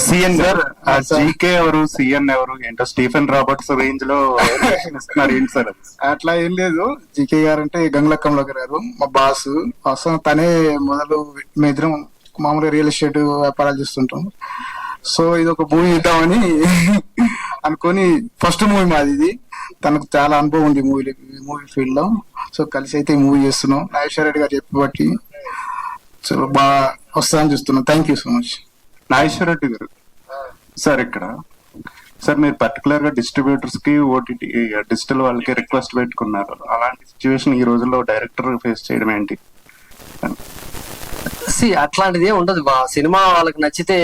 CN sir, GK ఎవరు, CN ఎవరు, ఏంటో స్టీఫెన్ రాబర్ట్స్ రేంజ్ లో ఇస్తున్నారు ఏంటి సార్? అట్లా ఏం లేదు. జీకే గారు అంటే గంగలక్కంలో గారు మా బాస్. అసలు తనే మొదలు మేమిద్దరం మామూలుగా రియల్ ఎస్టేట్ వ్యాపారాలు చేస్తుంటాం. సో ఇది ఒక మూవీ ఇద్దామని అనుకొని ఫస్ట్ మూవీ మాది ఇది. తనకు చాలా అనుభవం ఉంది మూవీ ఫీల్డ్ లో. సో కలిసి అయితే ఈ మూవీ చేస్తున్నాం. నాగేశ్వర రెడ్డి గారు చెప్పి బట్టి చాలా బాగా వస్తుందని చూస్తున్నాం. Thank you so much. Nageswara Reddy గారు సార్, ఇక్కడ సార్ మీరు పర్టికులర్ గా డిస్ట్రిబ్యూటర్స్ కి ఓటీటీ డిజిటల్ వాళ్ళకి రిక్వెస్ట్ పెట్టుకున్నారు. అలాంటి సిచ్యువేషన్ ఈ రోజుల్లో డైరెక్టర్ ఫేస్ చేయడం ఏంటి? అట్లాంటిది ఉండదు. సినిమా వాళ్ళకి నచ్చితే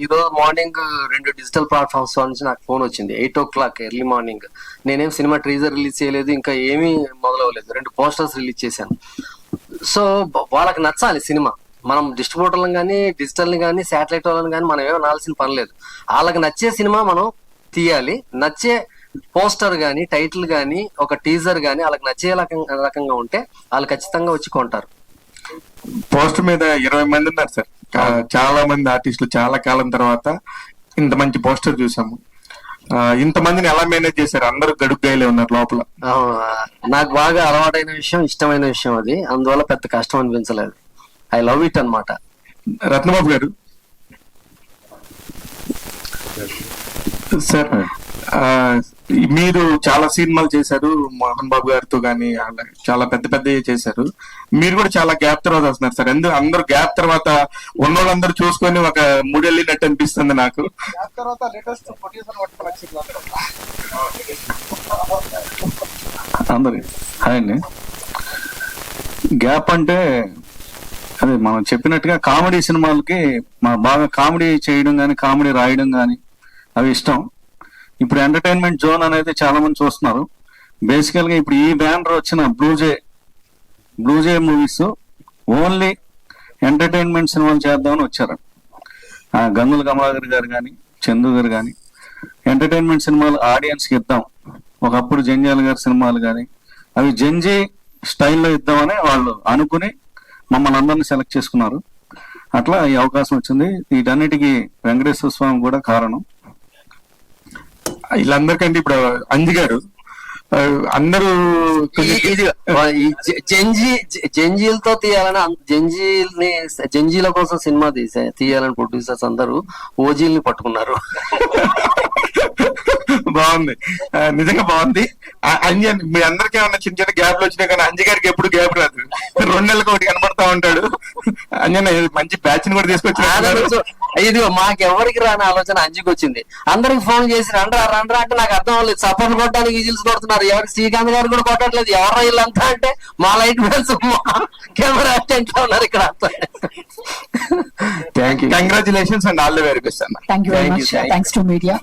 ఈ రోజు మార్నింగ్ 2 డిజిటల్ ప్లాట్ఫామ్స్ నుంచి నాకు ఫోన్ వచ్చింది 8 o'clock ఎర్లీ మార్నింగ్. నేనేం సినిమా ట్రీజర్ రిలీజ్ చేయలేదు, ఇంకా ఏమీ మొదలవలేదు. 2 పోస్టర్స్ రిలీజ్ చేశాను. సో వాళ్ళకి నచ్చాలి సినిమా. మనం డిస్ట్రిబ్యూటర్లను కానీ డిజిటల్ని కానీ శాటిలైట్ వాళ్ళని కానీ మనం ఏమో నాల్సిన పని లేదు. వాళ్ళకి నచ్చే సినిమా మనం తీయాలి. నచ్చే పోస్టర్ గానీ, టైటిల్ గానీ, ఒక టీజర్ గానీ వాళ్ళకి నచ్చే రకంగా ఉంటే వాళ్ళు ఖచ్చితంగా వచ్చి కొంటారు. పోస్టర్ మీద 20 మంది ఉన్నారు సార్. చాలా మంది ఆర్టిస్టులు చాలా కాలం తర్వాత ఇంత మంచి పోస్టర్ చూసాము. ఇంతమందిని ఎలా మేనేజ్ చేశారు? అందరూ గడుగ్గాయలే ఉన్నారు లోపల. నాకు బాగా అలవాటైన విషయం, ఇష్టమైన విషయం అది. అందువల్ల పెద్ద కష్టం అనిపించలేదు. ఐ లవ్ ఇట్ అన్నమాట. రత్నబాబు గారు సార్, మీరు చాలా సినిమాలు చేశారు మోహన్ బాబు గారితో కానీ, చాలా పెద్ద పెద్ద చేశారు. మీరు కూడా చాలా గ్యాప్ తర్వాత వస్తున్నారు సార్. అందరూ గ్యాప్ తర్వాత ఉన్నోళ్ళందరూ చూసుకొని ఒక మూడెళ్ళినట్టు అనిపిస్తుంది నాకు. అందరి హాయ్ అండి. గ్యాప్ అంటే అదే మనం చెప్పినట్టుగా కామెడీ సినిమాలకి బాగా కామెడీ చేయడం కానీ, కామెడీ రాయడం కానీ అవి ఇష్టం. ఇప్పుడు ఎంటర్టైన్మెంట్ జోన్ అనేది చాలా మంది చూస్తున్నారు. బేసికల్ గా ఇప్పుడు ఈ బ్యానర్ వచ్చిన బ్లూజే మూవీస్ ఓన్లీ ఎంటర్టైన్మెంట్ సినిమాలు చేద్దామని వచ్చారు. గంగుల కమలాకర్ గారు కానీ, చందు గారు కానీ ఎంటర్టైన్మెంట్ సినిమాలు ఆడియన్స్ కి ఇద్దాం. ఒకప్పుడు జంజాల గారి సినిమాలు కానీ అవి జంజీ స్టైల్లో ఇద్దామని వాళ్ళు అనుకుని మమ్మల్ని అందరినీ సెలెక్ట్ చేసుకున్నారు. అట్లా ఈ అవకాశం వచ్చింది. వీటన్నిటికీ వెంకటేశ్వర స్వామి కూడా కారణం. వీళ్ళందరికంటే ఇప్పుడు అంజి గారు అందరూ జంజీలతో తీయాలని, జంజీల కోసం సినిమా తీయాలని ప్రొడ్యూసర్స్ అందరూ ఓజీల్ని పట్టుకున్నారు. బాగుంది, నిజంగా బాగుంది. అంజి మీ అందరికీ ఏమన్నా చిన్న చిన్న గ్యాప్లు వచ్చినాయి కానీ అంజి గారికి ఎప్పుడు గ్యాప్ రాదు. 2 నెలలకు ఒకటి కనబడతా ఉంటాడు. అంజన మంచి బ్యాచ్ ని కూడా తీసుకొచ్చి ఇది మాకెవరికి రాని ఆలోచన అంజికి వచ్చింది. అందరికి ఫోన్ చేసి రండ్రా అంటే నాకు అర్థం అవ్వలేదు. సపోర్ట్ కొట్టడానికి ఈజిల్స్ కొడుతున్నారు. ఎవరికి శ్రీకాంత్ గారు కూడా కొట్టట్లేదు. ఎవరు వీళ్ళంతా అంటే మా లైట్ మ్యాన్స్, కెమెరా అసిస్టెంట్ లో ఉన్నారు ఇక్కడ. Thank you, congratulations and all the very best అన్న. Thank you very much. Thanks to media.